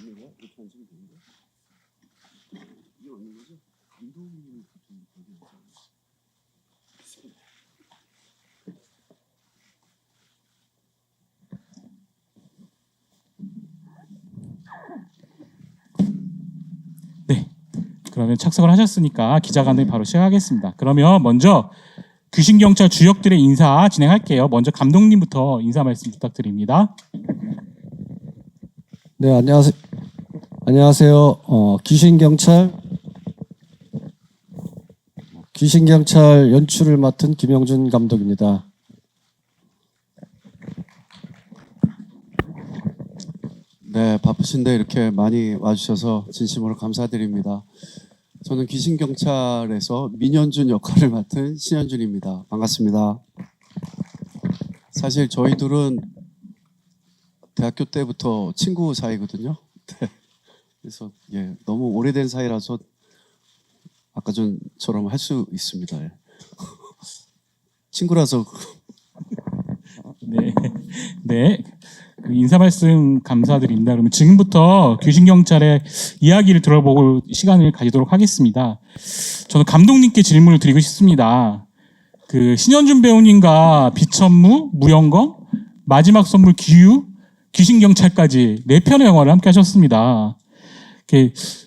맞는 거야? 이렇게 앉으면 되는 거야? 이게 맞는 거지? 감독님이 보통 여기 앉잖아. 네, 그러면 착석을 하셨으니까 기자간담회 바로 시작하겠습니다. 그러면 먼저 귀신경찰 주역들의 인사 진행할게요. 먼저 감독님부터 인사 말씀 부탁드립니다. 네, 안녕하세요. 귀신경찰 연출을 맡은 김영준 감독입니다. 네, 바쁘신데 이렇게 많이 와주셔서 진심으로 감사드립니다. 저는 귀신경찰에서 민현준 역할을 맡은 신현준입니다. 반갑습니다. 사실 저희 둘은 대학교 때부터 친구 사이거든요. 네. 그래서 너무 오래된 사이라서 아까 전처럼 할 수 있습니다. 예. 친구라서. 네. 그 인사 말씀 감사드립니다. 그러면 지금부터 귀신경찰의 이야기를 들어볼 시간을 가지도록 하겠습니다. 저는 감독님께 질문을 드리고 싶습니다. 그 신현준 배우님과 비천무, 무영검, 마지막 선물 기유, 귀신경찰까지 4편의 영화를 함께 하셨습니다.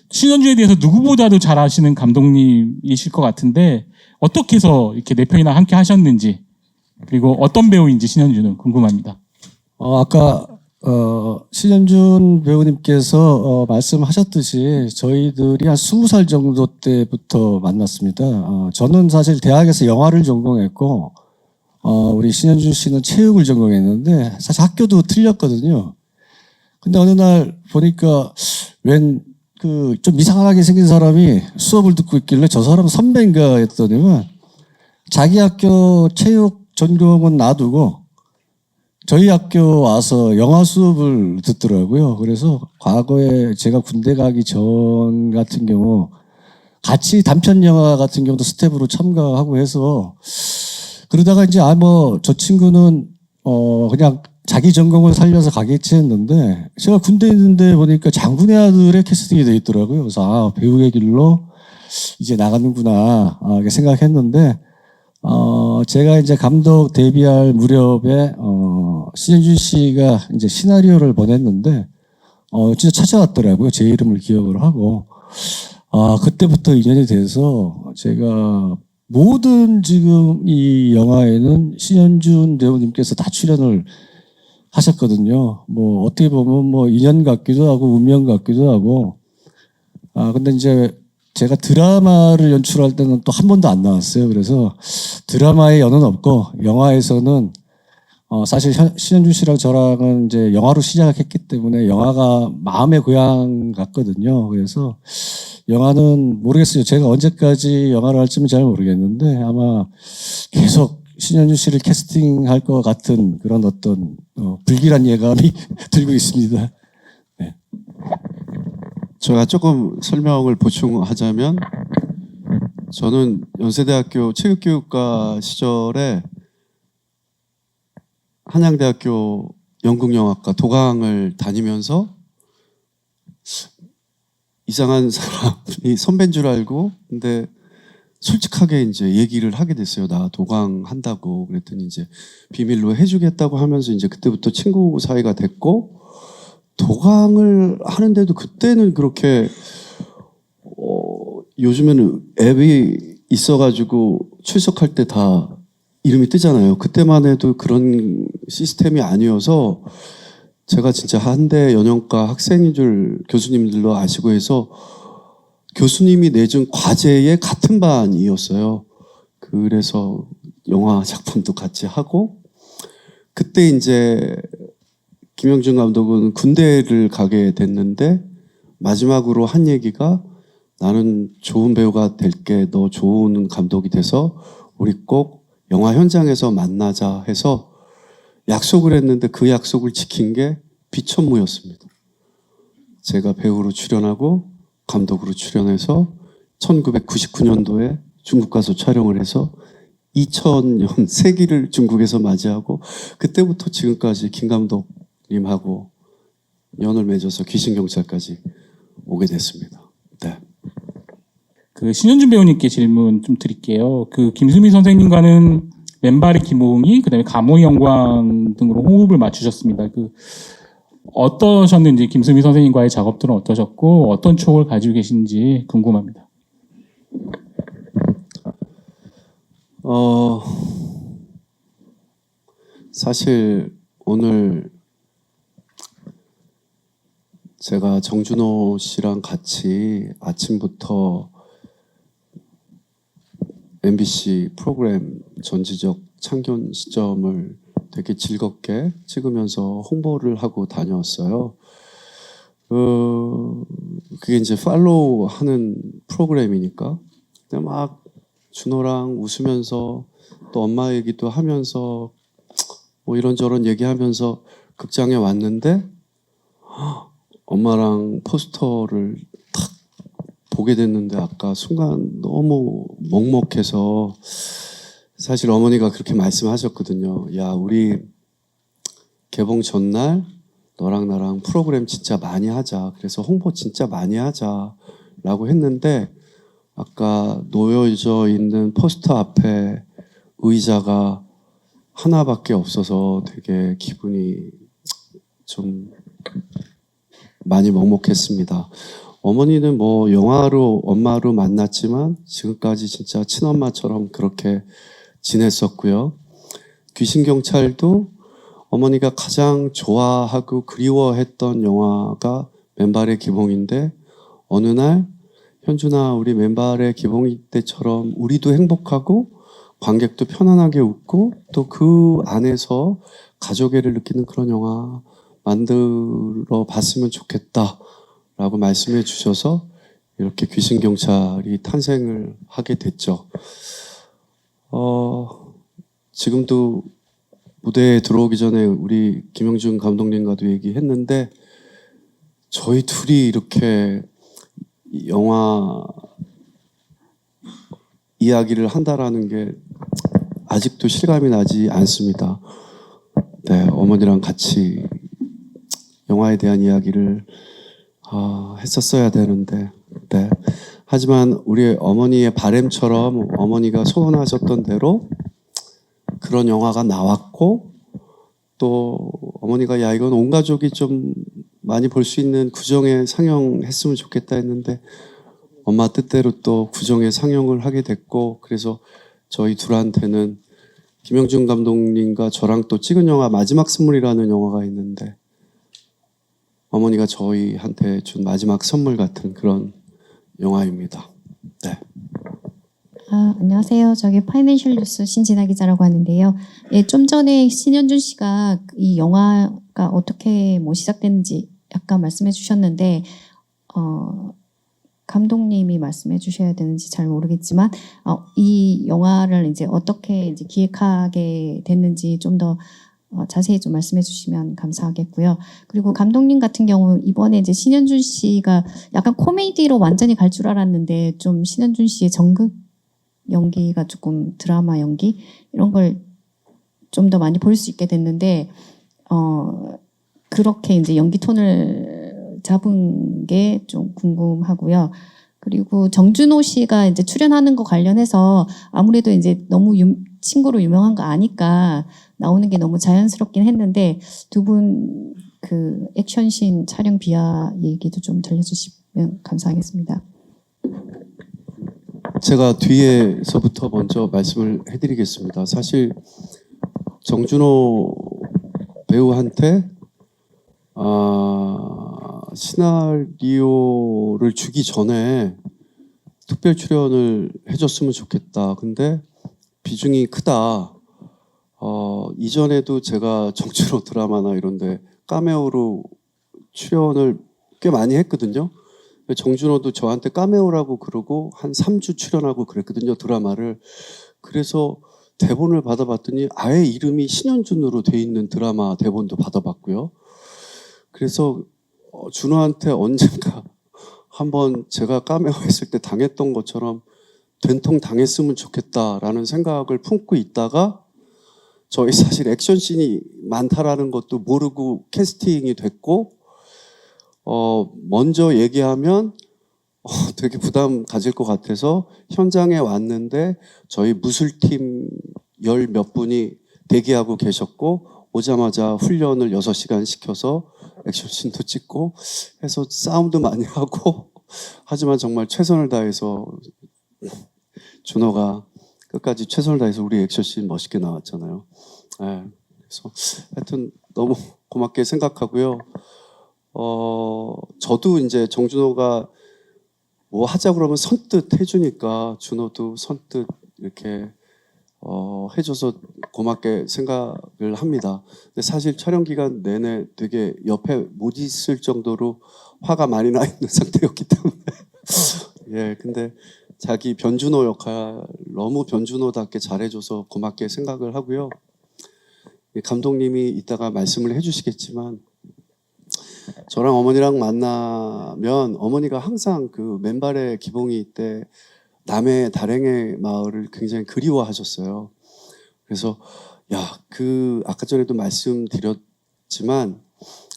신현준에 대해서 누구보다도 잘 아시는 감독님이실 것 같은데 어떻게 해서 이렇게 4편이나 함께 하셨는지, 그리고 어떤 배우인지 신현준은 궁금합니다. 아까 신현준 배우님께서 말씀하셨듯이 저희들이 한 20살 정도 때부터 만났습니다. 저는 사실 대학에서 영화를 전공했고 우리 신현준 씨는 체육을 전공했는데 사실 학교도 틀렸거든요. 근데 어느 날 보니까 좀 이상하게 생긴 사람이 수업을 듣고 있길래 저 사람은 선배인가 했더니만 자기 학교 체육 전공은 놔두고 저희 학교 와서 영화 수업을 듣더라고요. 그래서 과거에 제가 군대 가기 전 같은 경우 같이 단편 영화 같은 경우도 스텝으로 참가하고 해서 그러다가 이제 저 친구는 그냥 자기 전공을 살려서 가겠지 했는데 제가 군대에 있는데 보니까 장군의 아들의 캐스팅이 돼 있더라고요. 그래서 배우의 길로 이제 나가는구나 이렇게 생각했는데 제가 이제 감독 데뷔할 무렵에 신현준 씨가 이제 시나리오를 보냈는데 진짜 찾아왔더라고요. 제 이름을 기억을 하고 그때부터 인연이 돼서 제가 모든 지금 이 영화에는 신현준 배우님께서 다 출연을 하셨거든요. 어떻게 보면 인연 같기도 하고 운명 같기도 하고 근데 이제 제가 드라마를 연출할 때는 또 한 번도 안 나왔어요. 그래서 드라마에 연은 없고 영화에서는 사실 신현준 씨랑 저랑은 이제 영화로 시작했기 때문에 영화가 마음의 고향 같거든요. 그래서 영화는 모르겠어요. 제가 언제까지 영화를 할지는 잘 모르겠는데 아마 계속 신현준 씨를 캐스팅할 것 같은 그런 어떤 불길한 예감이 들고 있습니다. 네. 제가 조금 설명을 보충하자면 저는 연세대학교 체육교육과 시절에 한양대학교 연극영화과 도강을 다니면서 이상한 사람이 선배인 줄 알고 근데 솔직하게 이제 얘기를 하게 됐어요. 나 도강 한다고. 그랬더니 이제 비밀로 해주겠다고 하면서 이제 그때부터 친구 사이가 됐고 도강을 하는데도 그때는 그렇게 요즘에는 앱이 있어가지고 출석할 때 다 이름이 뜨잖아요. 그때만 해도 그런 시스템이 아니어서 제가 진짜 한대 연영과 학생인 줄 교수님들도 아시고 해서 교수님이 내준 과제의 같은 반이었어요. 그래서 영화 작품도 같이 하고 그때 이제 김영준 감독은 군대를 가게 됐는데 마지막으로 한 얘기가 나는 좋은 배우가 될게 너 좋은 감독이 돼서 우리 꼭 영화 현장에서 만나자 해서 약속을 했는데 그 약속을 지킨 게 비천무였습니다. 제가 배우로 출연하고 감독으로 출연해서 1999년도에 중국 가서 촬영을 해서 2000년 새기를 중국에서 맞이하고 그때부터 지금까지 김 감독님하고 연을 맺어서 귀신경찰까지 오게 됐습니다. 네. 그 신현준 배우님께 질문 좀 드릴게요. 그 김수미 선생님과는 맨발의 기몽이, 그다음에 가문의 영광 등으로 호흡을 맞추셨습니다. 그 어떠셨는지, 김수미 선생님과의 작업들은 어떠셨고 어떤 추억을 가지고 계신지 궁금합니다. 사실 오늘 제가 정준호 씨랑 같이 아침부터 MBC 프로그램 전지적 창견 시점을 되게 즐겁게 찍으면서 홍보를 하고 다녔어요. 그게 이제 팔로우 하는 프로그램이니까. 근데 막 준호랑 웃으면서 또 엄마 얘기도 하면서 뭐 이런저런 얘기하면서 극장에 왔는데 엄마랑 포스터를 탁 보게 됐는데 아까 순간 너무 먹먹해서 사실 어머니가 그렇게 말씀하셨거든요. 야, 우리 개봉 전날 너랑 나랑 프로그램 진짜 많이 하자. 그래서 홍보 진짜 많이 하자라고 했는데 아까 놓여져 있는 포스터 앞에 의자가 하나밖에 없어서 되게 기분이 좀 많이 먹먹했습니다. 어머니는 뭐 영화로 엄마로 만났지만 지금까지 진짜 친엄마처럼 그렇게 지냈었고요. 귀신경찰도 어머니가 가장 좋아하고 그리워했던 영화가 맨발의 기봉인데 어느 날 현준아 우리 맨발의 기봉이 때처럼 우리도 행복하고 관객도 편안하게 웃고 또 그 안에서 가족애를 느끼는 그런 영화 만들어 봤으면 좋겠다라고 말씀해 주셔서 이렇게 귀신경찰이 탄생을 하게 됐죠. 지금도 무대에 들어오기 전에 우리 김영준 감독님과도 얘기했는데 저희 둘이 이렇게 영화 이야기를 한다라는 게 아직도 실감이 나지 않습니다. 네, 어머니랑 같이 영화에 대한 이야기를 했었어야 되는데, 네. 하지만 우리 어머니의 바램처럼 어머니가 소원하셨던 대로 그런 영화가 나왔고, 또 어머니가 야 이건 온 가족이 좀 많이 볼 수 있는 구정에 상영했으면 좋겠다 했는데 엄마 뜻대로 또 구정에 상영을 하게 됐고, 그래서 저희 둘한테는 김영준 감독님과 저랑 또 찍은 영화 마지막 선물이라는 영화가 있는데 어머니가 저희한테 준 마지막 선물 같은 그런 영화입니다. 네. 안녕하세요. 저기 파이낸셜 뉴스 신진아 기자라고 하는데요. 예, 좀 전에 신현준 씨가 이 영화가 어떻게 뭐 시작됐는지 약간 말씀해 주셨는데 감독님이 말씀해 주셔야 되는지 잘 모르겠지만 이 영화를 이제 어떻게 이제 기획하게 됐는지 좀 더 자세히 좀 말씀해 주시면 감사하겠고요. 그리고 감독님 같은 경우 이번에 이제 신현준 씨가 약간 코미디로 완전히 갈 줄 알았는데 좀 신현준 씨의 전극 연기가 조금 드라마 연기 이런 걸 좀 더 많이 볼 수 있게 됐는데 그렇게 이제 연기 톤을 잡은 게 좀 궁금하고요. 그리고 정준호 씨가 이제 출연하는 거 관련해서 아무래도 이제 너무 친구로 유명한 거 아니까 나오는 게 너무 자연스럽긴 했는데 두 분 그 액션씬 촬영 비하 얘기도 좀 들려주시면 감사하겠습니다. 제가 뒤에서부터 먼저 말씀을 해드리겠습니다. 사실 정준호 배우한테 시나리오를 주기 전에 특별 출연을 해줬으면 좋겠다. 근데 비중이 크다. 이전에도 제가 정준호 드라마나 이런데 카메오로 출연을 꽤 많이 했거든요. 정준호도 저한테 카메오라고 그러고 한 3주 출연하고 그랬거든요, 드라마를. 그래서 대본을 받아봤더니 아예 이름이 신현준으로 돼 있는 드라마 대본도 받아봤고요. 그래서 준호한테 언젠가 한번 제가 카메오 했을 때 당했던 것처럼 된통 당했으면 좋겠다라는 생각을 품고 있다가 저희 사실 액션씬이 많다라는 것도 모르고 캐스팅이 됐고 먼저 얘기하면 되게 부담 가질 것 같아서 현장에 왔는데 저희 무술팀 10몇 분이 대기하고 계셨고 오자마자 훈련을 6시간 시켜서 액션씬도 찍고 해서 싸움도 많이 하고 하지만 정말 최선을 다해서 준호가 끝까지 최선을 다해서 우리 액션씬 멋있게 나왔잖아요. 네, 그래서 하여튼 너무 고맙게 생각하고요. 저도 이제 정준호가 뭐 하자 그러면 선뜻 해주니까 준호도 선뜻 이렇게 해줘서 고맙게 생각을 합니다. 근데 사실 촬영 기간 내내 되게 옆에 못 있을 정도로 화가 많이 나 있는 상태였기 때문에 예, 근데 자기 변준호 역할 너무 변준호답게 잘해줘서 고맙게 생각을 하고요. 감독님이 이따가 말씀을 해주시겠지만 저랑 어머니랑 만나면 어머니가 항상 그 맨발의 기봉이 때 남해 다랭의 마을을 굉장히 그리워하셨어요. 그래서 그 아까 전에도 말씀드렸지만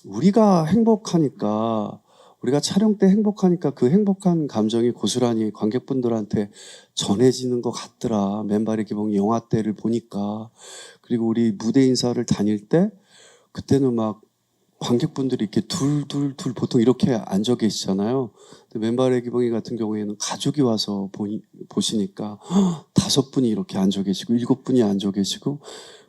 우리가 행복하니까 우리가 촬영 때 행복하니까 그 행복한 감정이 고스란히 관객분들한테 전해지는 것 같더라. 맨발의 기봉이 영화 때를 보니까. 그리고 우리 무대 인사를 다닐 때 그때는 막 관객분들이 이렇게 둘 보통 이렇게 앉아 계시잖아요. 근데 맨발의 기봉이 같은 경우에는 가족이 와서 보시니까 5분이 이렇게 앉아 계시고 7분이 앉아 계시고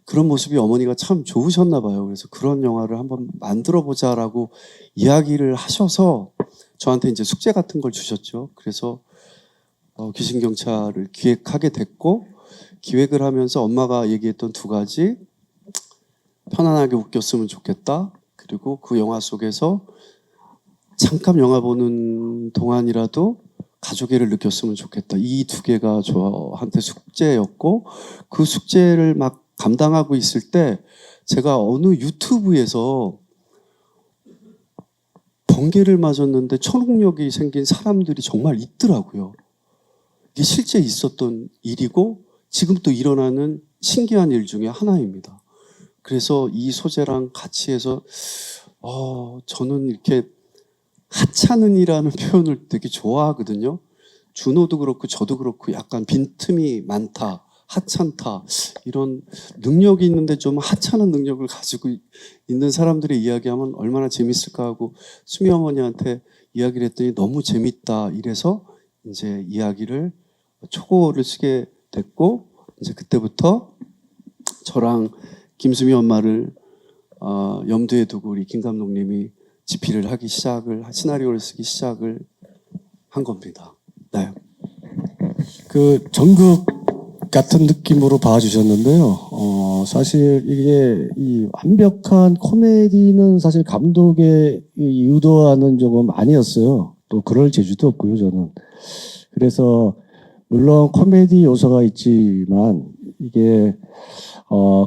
그런 모습이 어머니가 참 좋으셨나 봐요. 그래서 그런 영화를 한번 만들어 보자라고 이야기를 하셔서 저한테 이제 숙제 같은 걸 주셨죠. 그래서 귀신경찰을 기획하게 됐고 기획을 하면서 엄마가 얘기했던 2가지 편안하게 웃겼으면 좋겠다. 그리고 그 영화 속에서 잠깐 영화 보는 동안이라도 가족애를 느꼈으면 좋겠다. 이 2개가 저한테 숙제였고 그 숙제를 막 감당하고 있을 때 제가 어느 유튜브에서 번개를 맞았는데 초능력이 생긴 사람들이 정말 있더라고요. 이게 실제 있었던 일이고 지금 또 일어나는 신기한 일 중에 하나입니다. 그래서 이 소재랑 같이 해서 저는 이렇게 하찮은이라는 표현을 되게 좋아하거든요. 준호도 그렇고 저도 그렇고 약간 빈틈이 많다, 하찮다 이런 능력이 있는데 좀 하찮은 능력을 가지고 있는 사람들의 이야기하면 얼마나 재밌을까 하고 수미 어머니한테 이야기를 했더니 너무 재밌다 이래서 이제 이야기를 초고를 쓰게 됐고 이제 그때부터 저랑 김수미 엄마를 염두에 두고 우리 김 감독님이 집필을 하기 시작을 시나리오를 쓰기 시작을 한 겁니다. 네. 그 전극 같은 느낌으로 봐주셨는데요. 사실 이게 이 완벽한 코미디는 사실 감독의 이 의도와는 조금 아니었어요. 또 그럴 재주도 없고요, 저는. 그래서 물론 코미디 요소가 있지만 이게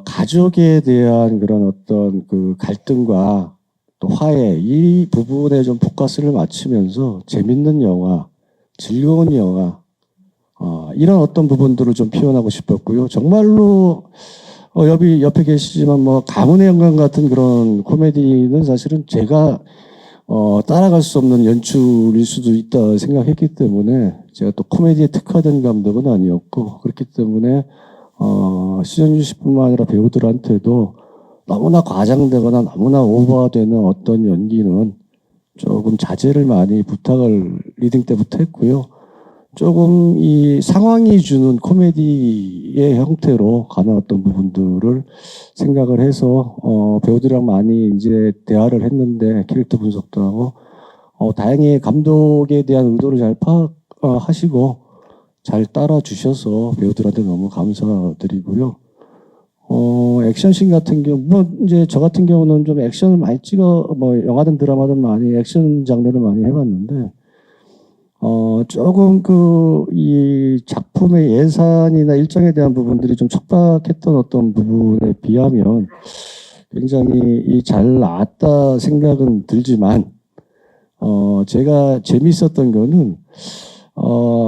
가족에 대한 그런 어떤 그 갈등과 또 화해 이 부분에 좀 포커스를 맞추면서 재밌는 영화, 즐거운 영화 이런 어떤 부분들을 좀 표현하고 싶었고요. 정말로 옆에 계시지만 뭐 가문의 영광 같은 그런 코미디는 사실은 제가 따라갈 수 없는 연출일 수도 있다 생각했기 때문에 제가 또 코미디에 특화된 감독은 아니었고 그렇기 때문에 시전주 씨뿐만 아니라 배우들한테도 너무나 과장되거나 너무나 오버되는 어떤 연기는 조금 자제를 많이 부탁을 리딩 때부터 했고요. 조금 이 상황이 주는 코미디의 형태로 가는 어떤 부분들을 생각을 해서 배우들이랑 많이 이제 대화를 했는데 캐릭터 분석도 하고 다행히 감독에 대한 의도를 잘 파악하시고 잘 따라 주셔서 배우들한테 너무 감사드리고요. 액션씬 같은 경우, 뭐, 이제 저 같은 경우는 좀 액션을 많이 뭐, 영화든 드라마든 많이 액션 장르를 많이 해봤는데, 조금 이 작품의 예산이나 일정에 대한 부분들이 좀 촉박했던 어떤 부분에 비하면 굉장히 잘 나왔다 생각은 들지만, 제가 재밌었던 거는,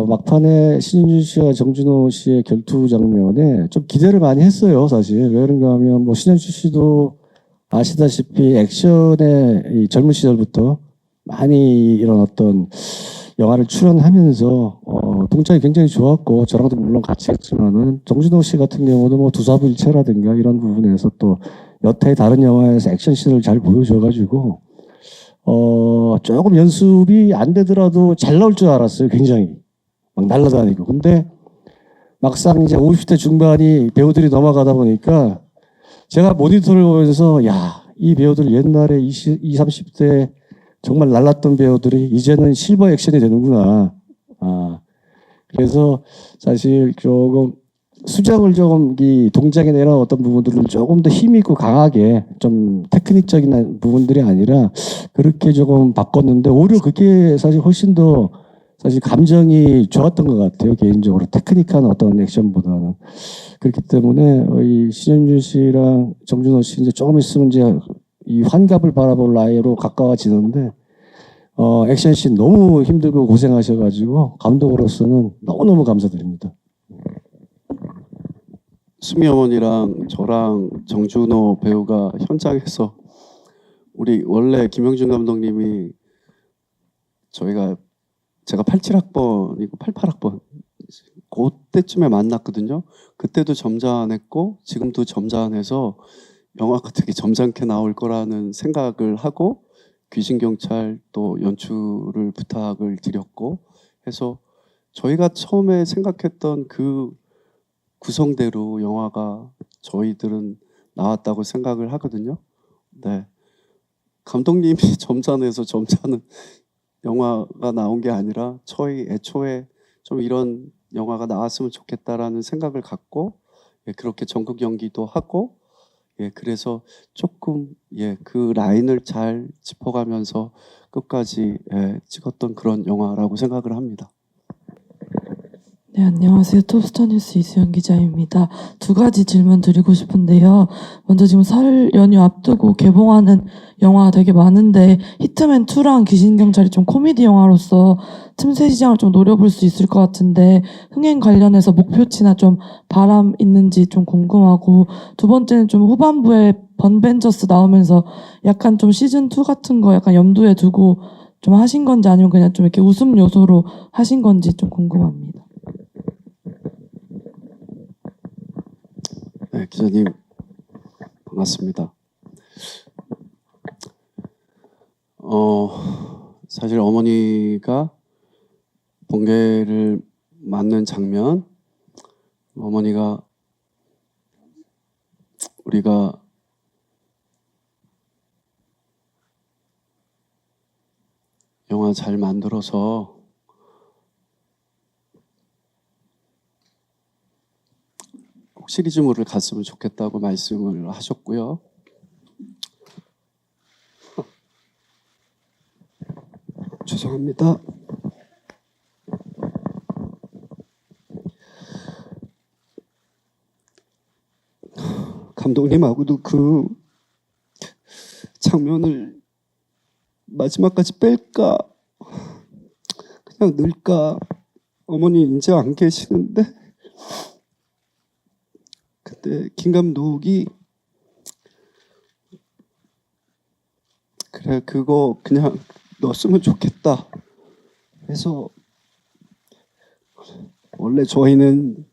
막판에 신인준 씨와 정준호 씨의 결투 장면에 좀 기대를 많이 했어요, 사실. 왜 그런가 하면, 뭐, 신인준 씨도 아시다시피 액션의 이 젊은 시절부터 많이 이런 어떤 영화를 출연하면서 동작이 굉장히 좋았고 저랑도 물론 같이 했지만은 정준호 씨 같은 경우도 뭐 두사부일체라든가 이런 부분에서 또 여타의 다른 영화에서 액션씬을 잘 보여줘가지고 조금 연습이 안 되더라도 잘 나올 줄 알았어요. 굉장히 막 날아다니고. 근데 막상 이제 50대 중반이 배우들이 넘어가다 보니까 제가 모니터를 보면서 야, 이 배우들 옛날에 20, 30대 정말 날랐던 배우들이 이제는 실버 액션이 되는구나. 그래서 사실 조금 수정을 조금 이 동작에 내는 어떤 부분들을 조금 더 힘있고 강하게 좀 테크닉적인 부분들이 아니라 그렇게 조금 바꿨는데 오히려 그게 사실 훨씬 더 사실 감정이 좋았던 것 같아요. 개인적으로 테크닉한 어떤 액션보다는. 그렇기 때문에 이 신현준 씨랑 정준호 씨 이제 조금 있으면 이제 이 환갑을 바라볼 나이로 가까워지는데 액션씬 너무 힘들고 고생하셔가지고 감독으로서는 너무너무 감사드립니다. 수미 어머니랑 저랑 정준호 배우가 현장에서 우리 원래 김영준 감독님이 제가 87학번이고 88학번 그때쯤에 만났거든요. 그때도 점잖했고 지금도 점잖해서 영화가 되게 점잖게 나올 거라는 생각을 하고 귀신경찰 또 연출을 부탁을 드렸고 해서 저희가 처음에 생각했던 그 구성대로 영화가 저희들은 나왔다고 생각을 하거든요. 네. 감독님이 점잖해서 점잖은 영화가 나온 게 아니라 저희 애초에 좀 이런 영화가 나왔으면 좋겠다라는 생각을 갖고 그렇게 전국 연기도 하고 그래서 조금 그 라인을 잘 짚어가면서 끝까지 찍었던 그런 영화라고 생각을 합니다. 네, 안녕하세요. 톱스타뉴스 이수연 기자입니다. 두 가지 질문 드리고 싶은데요. 먼저 지금 설 연휴 앞두고 개봉하는 영화 되게 많은데 히트맨2랑 귀신경찰이 좀 코미디 영화로서 틈새 시장을 좀 노려볼 수 있을 것 같은데 흥행 관련해서 목표치나 좀 바람 있는지 좀 궁금하고, 두 번째는 좀 후반부에 번벤져스 나오면서 약간 좀 시즌2 같은 거 약간 염두에 두고 좀 하신 건지 아니면 그냥 좀 이렇게 웃음 요소로 하신 건지 좀 궁금합니다. 네, 기자님 반갑습니다. 사실 어머니가 번개를 맞는 장면, 어머니가 우리가 영화 잘 만들어서 꼭 시리즈물을 갔으면 좋겠다고 말씀을 하셨고요. 죄송합니다. 감독님하고도 그 장면을 마지막까지 뺄까 그냥 넣을까. 어머니 이제 안 계시는데 그때 김 감독이 그래 그거 그냥 넣었으면 좋겠다 해서, 원래 저희는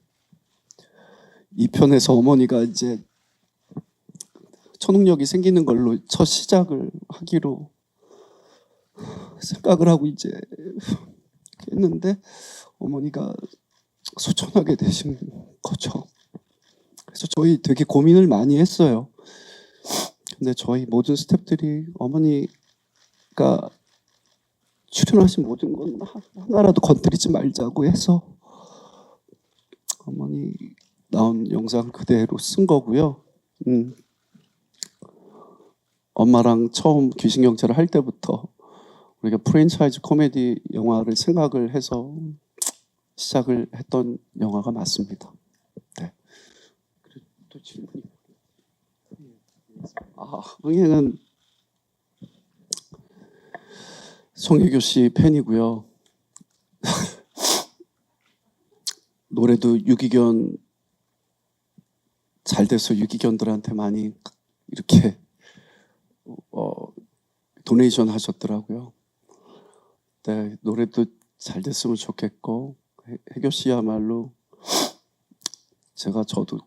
이 편에서 어머니가 이제 초능력이 생기는 걸로 첫 시작을 하기로 생각을 하고 이제 했는데 어머니가 소천하게 되신 거죠. 그래서 저희 되게 고민을 많이 했어요. 근데 저희 모든 스태프들이 어머니가 출연하신 모든 건 하나라도 건드리지 말자고 해서 어머니 나온 영상 그대로 쓴 거고요. 엄마랑 처음 귀신경찰을 할 때부터 우리가 프랜차이즈 코미디 영화를 생각을 해서 시작을 했던 영화가 맞습니다. 네. 그리고 또 질문이 흥행은 송혜교 씨 팬이고요. 노래도 유기견 잘 돼서 유기견들한테 많이 이렇게 도네이션 하셨더라고요. 네, 노래도 잘 됐으면 좋겠고 혜교 씨야말로 저도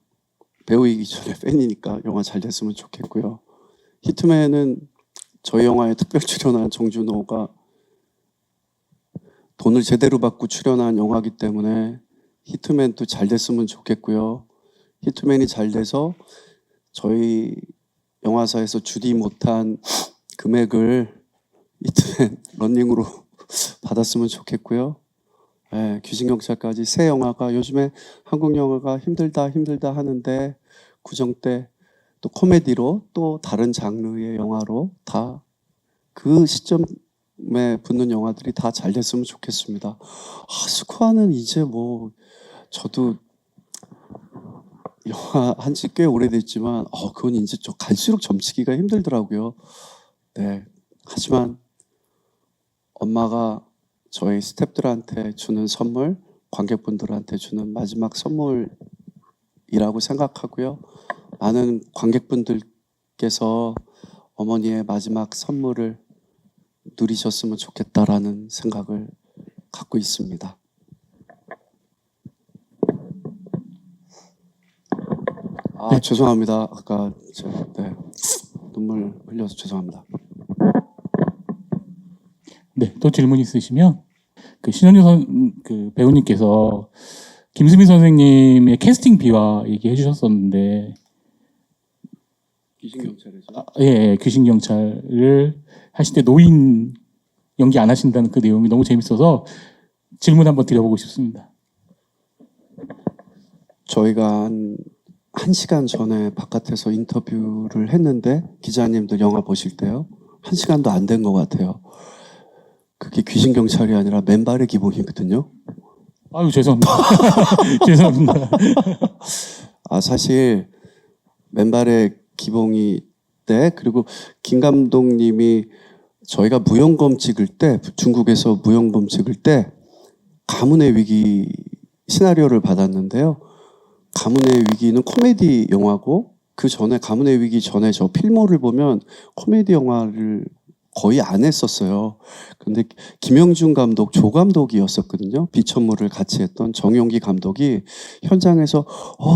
배우이기 전에 팬이니까 영화 잘 됐으면 좋겠고요. 히트맨은 저희 영화에 특별 출연한 정준호가 돈을 제대로 받고 출연한 영화이기 때문에 히트맨도 잘 됐으면 좋겠고요. 히트맨이 잘 돼서 저희 영화사에서 주디 못한 금액을 히트맨 런닝으로 받았으면 좋겠고요. 네, 귀신경찰까지 새 영화가 요즘에 한국 영화가 힘들다 하는데 구정 때 또 코미디로 또 다른 장르의 영화로 다 그 시점에 붙는 영화들이 다 잘 됐으면 좋겠습니다. 스코어는 이제 뭐 저도 영화 한지 꽤 오래됐지만 그건 이제 좀 갈수록 점치기가 힘들더라고요. 네, 하지만 엄마가 저희 스태프들한테 주는 선물, 관객분들한테 주는 마지막 선물이라고 생각하고요. 많은 관객분들께서 어머니의 마지막 선물을 누리셨으면 좋겠다라는 생각을 갖고 있습니다. 네. 죄송합니다. 아까 눈물 흘려서 죄송합니다. 네, 또 질문 있으시면 그 신현유 그 배우님께서 김수미 선생님의 캐스팅 비화 얘기해 주셨었는데 귀신경찰에서 예, 귀신경찰을 하실 때 노인 연기 안 하신다는 그 내용이 너무 재밌어서 질문 한번 드려보고 싶습니다. 저희가 한 시간 전에 바깥에서 인터뷰를 했는데 기자님들 영화 보실 때요. 1시간도 안 된 것 같아요. 그게 귀신경찰이 아니라 맨발의 기본이거든요. 아유, 죄송합니다. 죄송합니다. 사실 맨발의 기봉이 때 그리고 김 감독님이 저희가 무용검 찍을 때 중국에서 무용검 찍을 때 가문의 위기 시나리오를 받았는데요. 가문의 위기는 코미디 영화고 그 전에 가문의 위기 전에 저 필모를 보면 코미디 영화를 거의 안 했었어요. 근데 김영준 감독, 조 감독이었었거든요. 비천물을 같이 했던 정용기 감독이 현장에서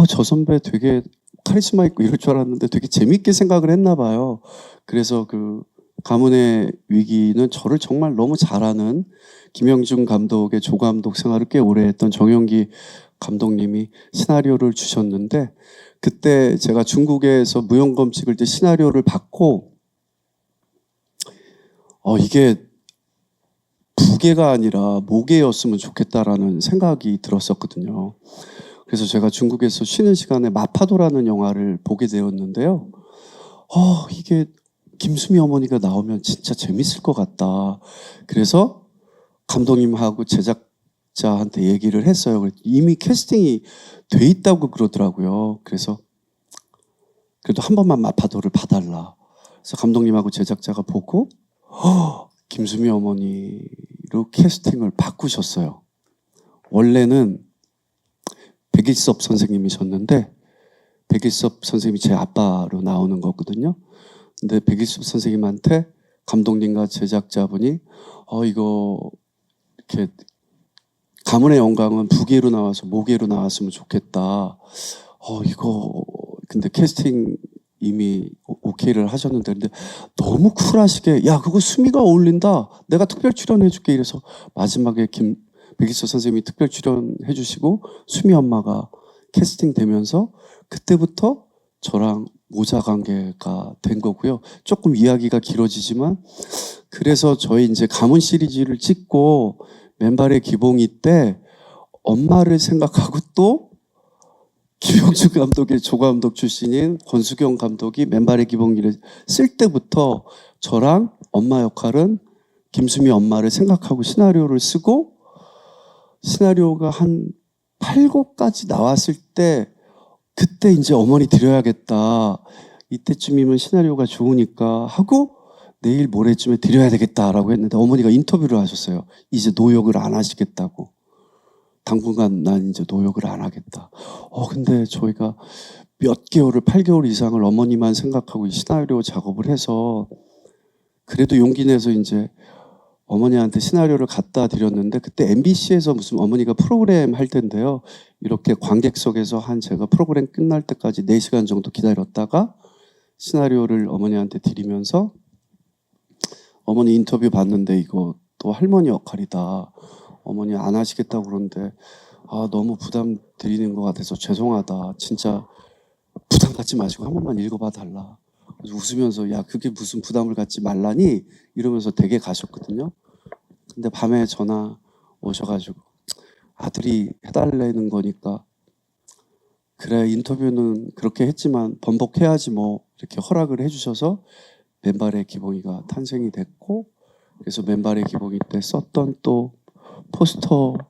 저 선배 되게 카리스마 있고 이럴 줄 알았는데 되게 재밌게 생각을 했나 봐요. 그래서 그 가문의 위기는 저를 정말 너무 잘하는 김영준 감독의 조 감독 생활을 꽤 오래 했던 정용기 감독님이 시나리오를 주셨는데 그때 제가 중국에서 무용검 찍을 때 시나리오를 받고 이게 부계가 아니라 모계였으면 좋겠다라는 생각이 들었었거든요. 그래서 제가 중국에서 쉬는 시간에 마파도라는 영화를 보게 되었는데요. 이게 김수미 어머니가 나오면 진짜 재밌을 것 같다. 그래서 감독님하고 제작자한테 얘기를 했어요. 이미 캐스팅이 돼 있다고 그러더라고요. 그래서 그래도 한 번만 마파도를 봐달라. 그래서 감독님하고 제작자가 보고 김수미 어머니로 캐스팅을 바꾸셨어요. 원래는 백일섭 선생님이셨는데 백일섭 선생님이 제 아빠로 나오는 거거든요. 근데 백일섭 선생님한테 감독님과 제작자분이 이거 이렇게 가문의 영광은 부계로 나와서 모계로 나왔으면 좋겠다. 이거 근데 캐스팅 이미 오케이를 하셨는데 근데 너무 쿨하시게 야 그거 수미가 어울린다. 내가 특별 출연해줄게 이래서 마지막에 백일섭 선생님이 특별 출연해 주시고 수미 엄마가 캐스팅 되면서 그때부터 저랑 모자 관계가 된 거고요. 조금 이야기가 길어지지만 그래서 저희 이제 가문 시리즈를 찍고 맨발의 기봉이 때 엄마를 생각하고 또 김영준 감독의 조 감독 출신인 권수경 감독이 맨발의 기봉이를 쓸 때부터 저랑 엄마 역할은 김수미 엄마를 생각하고 시나리오를 쓰고 시나리오가 한 8곡까지 나왔을 때 그때 이제 어머니 드려야겠다. 이때쯤이면 시나리오가 좋으니까 하고 내일 모레쯤에 드려야 되겠다라고 했는데 어머니가 인터뷰를 하셨어요. 이제 노역을 안 하시겠다고. 당분간 난 이제 노역을 안 하겠다. 근데 저희가 몇 개월을 8개월 이상을 어머니만 생각하고 이 시나리오 작업을 해서 그래도 용기 내서 이제 어머니한테 시나리오를 갖다 드렸는데 그때 MBC에서 무슨 어머니가 프로그램 할 텐데요. 이렇게 관객석에서 한 제가 프로그램 끝날 때까지 4시간 정도 기다렸다가 시나리오를 어머니한테 드리면서 어머니 인터뷰 봤는데 이거 또 할머니 역할이다. 어머니 안 하시겠다고 그러는데 너무 부담 드리는 것 같아서 죄송하다. 진짜 부담 갖지 마시고 한 번만 읽어봐 달라. 그래서 웃으면서 야 그게 무슨 부담을 갖지 말라니 이러면서 댁에 가셨거든요. 근데 밤에 전화 오셔가지고 아들이 해달라는 거니까 그래 인터뷰는 그렇게 했지만 번복해야지 뭐 이렇게 허락을 해주셔서 맨발의 기봉이가 탄생이 됐고 그래서 맨발의 기봉이 때 썼던 또 포스터를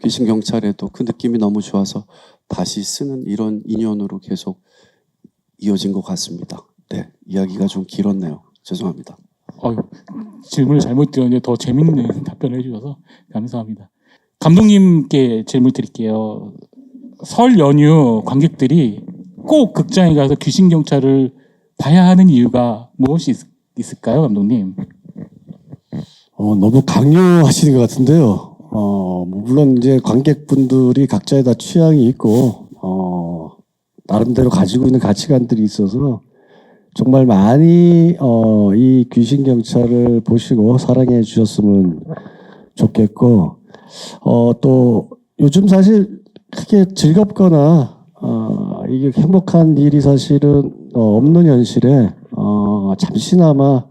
귀신경찰에도 그 느낌이 너무 좋아서 다시 쓰는 이런 인연으로 계속 이어진 것 같습니다. 네, 이야기가 좀 길었네요. 죄송합니다. 질문을 잘못 드렸는데 더 재밌는 답변을 해주셔서 감사합니다. 감독님께 질문 드릴게요. 설 연휴 관객들이 꼭 극장에 가서 귀신경찰을 봐야 하는 이유가 무엇이 있을까요, 감독님? 너무 강요하시는 것 같은데요. 물론 이제 관객분들이 각자의 다 취향이 있고, 나름대로 가지고 있는 가치관들이 있어서 정말 많이 이 귀신경찰을 보시고 사랑해 주셨으면 좋겠고, 또 요즘 사실 크게 즐겁거나 이게 행복한 일이 사실은 없는 현실에 잠시나마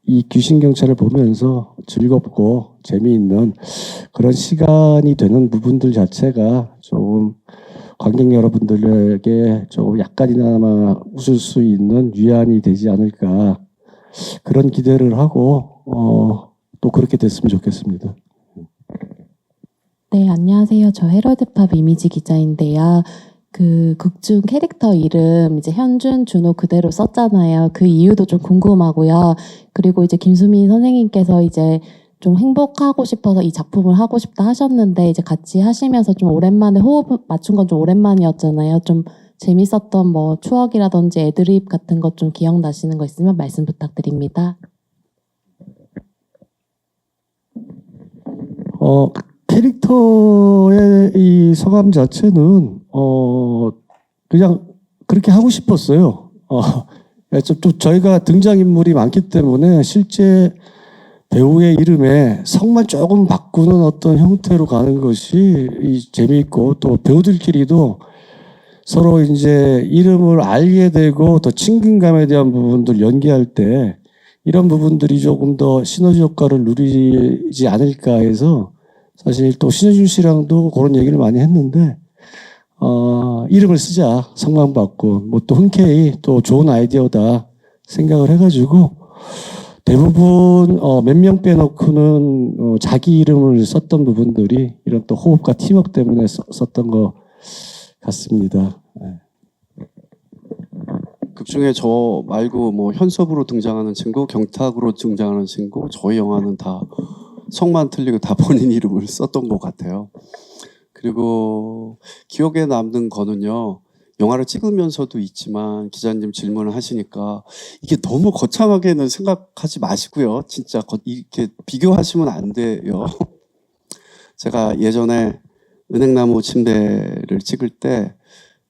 이 귀신경찰을 보면서 즐겁고 재미있는 그런 시간이 되는 부분들 자체가 조금 관객 여러분들에게 조금 약간이나마 웃을 수 있는 위안이 되지 않을까 그런 기대를 하고 또 그렇게 됐으면 좋겠습니다. 네, 안녕하세요. 저 헤럴드팝 이미지 기자인데요. 그 극중 캐릭터 이름 이제 현준, 준호 그대로 썼잖아요. 그 이유도 좀 궁금하고요. 그리고 이제 김수민 선생님께서 이제 좀 행복하고 싶어서 이 작품을 하고 싶다 하셨는데 이제 같이 하시면서 좀 오랜만에 호흡 맞춘 건 좀 오랜만이었잖아요. 좀 재밌었던 뭐 추억이라든지 애드립 같은 것 좀 기억나시는 거 있으면 말씀 부탁드립니다. 캐릭터의 이 소감 자체는 그냥 그렇게 하고 싶었어요. 좀 저희가 등장인물이 많기 때문에 실제 배우의 이름에 성만 조금 바꾸는 어떤 형태로 가는 것이 재미있고 또 배우들끼리도 서로 이제 이름을 알게 되고 더 친근감에 대한 부분들 연기할 때 이런 부분들이 조금 더 시너지 효과를 누리지 않을까 해서 사실 또 신효준 씨랑도 그런 얘기를 많이 했는데 이름을 쓰자 성만 바꾸 뭐 또 흔쾌히 또 좋은 아이디어다 생각을 해가지고 대부분 몇 명 빼놓고는 자기 이름을 썼던 부분들이 이런 또 호흡과 팀워크 때문에 썼던 것 같습니다. 네. 극중에 저 말고 뭐 현섭으로 등장하는 친구, 경탁으로 등장하는 친구, 저희 영화는 다 성만 틀리고 다 본인 이름을 썼던 것 같아요. 그리고 기억에 남는 거는요. 영화를 찍으면서도 있지만 기자님 질문을 하시니까 이게 너무 거창하게는 생각하지 마시고요. 진짜 이렇게 비교하시면 안 돼요. 제가 예전에 은행나무 침대를 찍을 때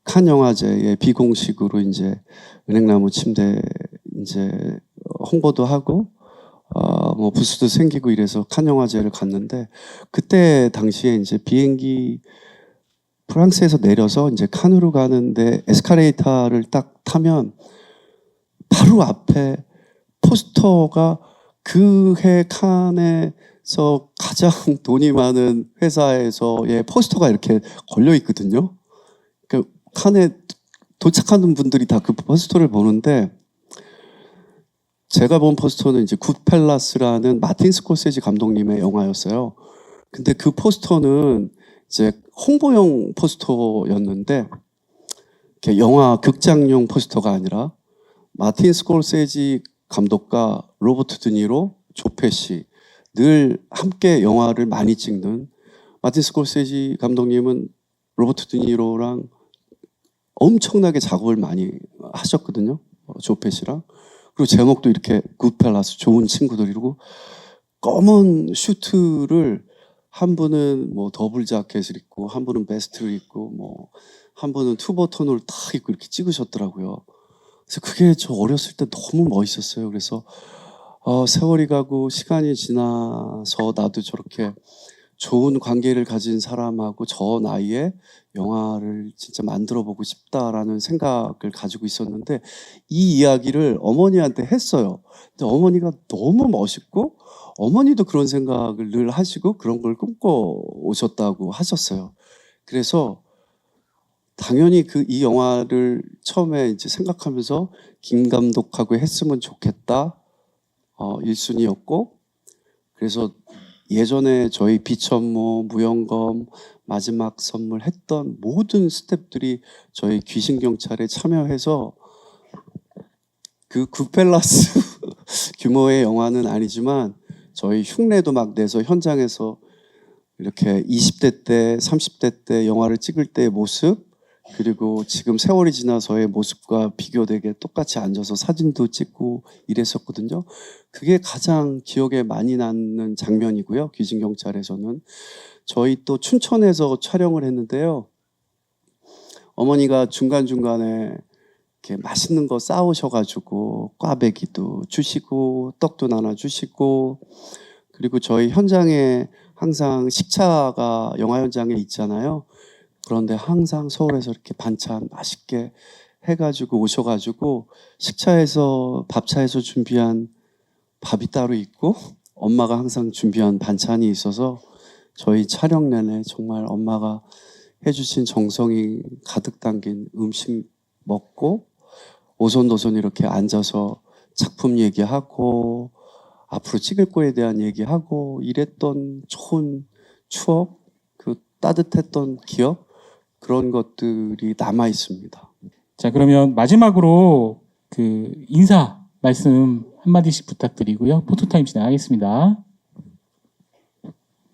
칸 영화제에 비공식으로 이제 은행나무 침대 이제 홍보도 하고 뭐 부스도 생기고 이래서 칸 영화제를 갔는데 그때 당시에 이제 비행기 프랑스에서 내려서 이제 칸으로 가는데 에스카레이터를 딱 타면 바로 앞에 포스터가 그 해 칸에서 가장 돈이 많은 회사에서의 포스터가 이렇게 걸려 있거든요. 그 칸에 도착하는 분들이 다 그 포스터를 보는데 제가 본 포스터는 이제 굿펠라스라는 마틴 스콜세지 감독님의 영화였어요. 근데 그 포스터는 이제 홍보용 포스터였는데 영화 극장용 포스터가 아니라 마틴 스콜세지 감독과 로버트 드니로, 조페시 늘 함께 영화를 많이 찍는 마틴 스콜세지 감독님은 로버트 드니로랑 엄청나게 작업을 많이 하셨거든요. 조페시랑. 그리고 제목도 이렇게 굿펠라스, 좋은 친구들, 이러고 검은 슈트를 한 분은 뭐 더블 자켓을 입고 한 분은 베스트를 입고 뭐 한 분은 투버턴을 딱 입고 이렇게 찍으셨더라고요. 그래서 그게 저 어렸을 때 너무 멋있었어요. 그래서 세월이 가고 시간이 지나서 나도 저렇게 좋은 관계를 가진 사람하고 저 나이에 영화를 진짜 만들어 보고 싶다라는 생각을 가지고 있었는데 이 이야기를 어머니한테 했어요. 근데 어머니가 너무 멋있고 어머니도 그런 생각을 늘 하시고 그런 걸 꿈꿔 오셨다고 하셨어요. 그래서 당연히 이 영화를 처음에 이제 생각하면서 김 감독하고 했으면 좋겠다. 1순위였고, 그래서 예전에 저희 비천모, 무용검, 마지막 선물 했던 모든 스태프들이 저희 귀신경찰에 참여해서 그 굿펠라스 규모의 영화는 아니지만 저희 흉내도 막 내서 현장에서 이렇게 20대 때, 30대 때 영화를 찍을 때의 모습, 그리고 지금 세월이 지나서의 모습과 비교되게 똑같이 앉아서 사진도 찍고 이랬었거든요. 그게 가장 기억에 많이 남는 장면이고요. 귀신경찰에서는. 저희 또 춘천에서 촬영을 했는데요. 어머니가 중간중간에 이렇게 맛있는 거 싸우셔가지고 꽈배기도 주시고 떡도 나눠주시고, 그리고 저희 현장에 항상 식차가 영화 현장에 있잖아요. 그런데 항상 서울에서 이렇게 반찬 맛있게 해가지고 오셔가지고 식차에서 밥차에서 준비한 밥이 따로 있고 엄마가 항상 준비한 반찬이 있어서 저희 촬영 내내 정말 엄마가 해주신 정성이 가득 담긴 음식 먹고 오손도손 이렇게 앉아서 작품 얘기하고 앞으로 찍을 거에 대한 얘기하고 이랬던 좋은 추억, 그 따뜻했던 기억, 그런 것들이 남아 있습니다. 자, 그러면 마지막으로 그 인사 말씀 한마디씩 부탁드리고요. 포토타임 진행하겠습니다.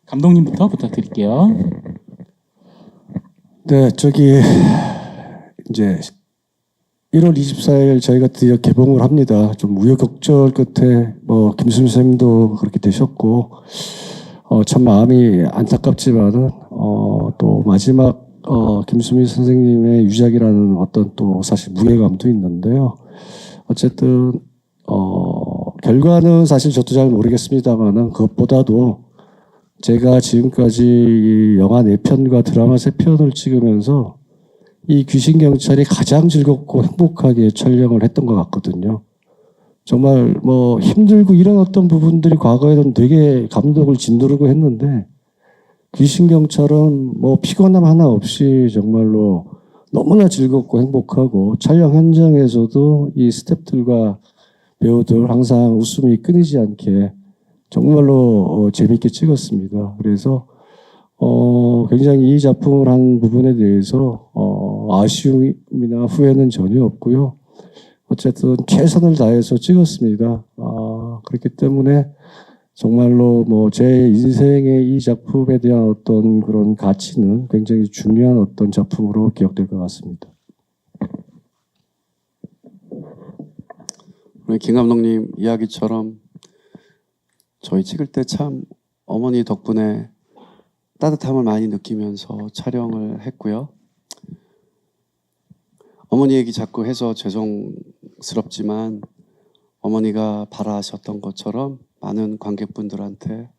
감독님부터 부탁드릴게요. 네, 이제 1월 24일 저희가 드디어 개봉을 합니다. 좀 우여곡절 끝에 김수미 선생님도 그렇게 되셨고 참 마음이 안타깝지만은 또 마지막 김수미 선생님의 유작이라는 어떤 또 사실 무게감도 있는데요. 어쨌든 결과는 사실 저도 잘 모르겠습니다만은 그것보다도 제가 지금까지 이 영화 4편과 드라마 3편을 찍으면서 이 귀신경찰이 가장 즐겁고 행복하게 촬영을 했던 것 같거든요. 정말 힘들고 이런 어떤 부분들이 과거에는 되게 감독을 짓누르고 했는데 귀신경찰은 피곤함 하나 없이 정말로 너무나 즐겁고 행복하고 촬영 현장에서도 이 스태프들과 배우들 항상 웃음이 끊이지 않게 정말로 재밌게 찍었습니다. 그래서 굉장히 이 작품을 한 부분에 대해서 아쉬움이나 후회는 전혀 없고요. 어쨌든 최선을 다해서 찍었습니다. 그렇기 때문에 정말로 제 인생의 이 작품에 대한 어떤 그런 가치는 굉장히 중요한 어떤 작품으로 기억될 것 같습니다. 우리 김 감독님 이야기처럼 저희 찍을 때 참 어머니 덕분에 따뜻함을 많이 느끼면서 촬영을 했고요. 어머니 얘기 자꾸 해서 죄송스럽지만 어머니가 바라셨던 것처럼 많은 관객분들한테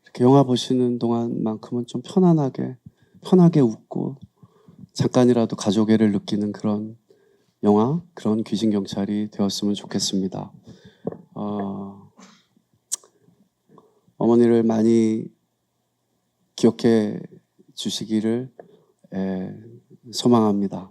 이렇게 영화 보시는 동안만큼은 좀 편하게 웃고 잠깐이라도 가족애를 느끼는 그런 영화, 그런 귀신경찰이 되었으면 좋겠습니다. 어머니를 많이 기억해 주시기를 소망합니다.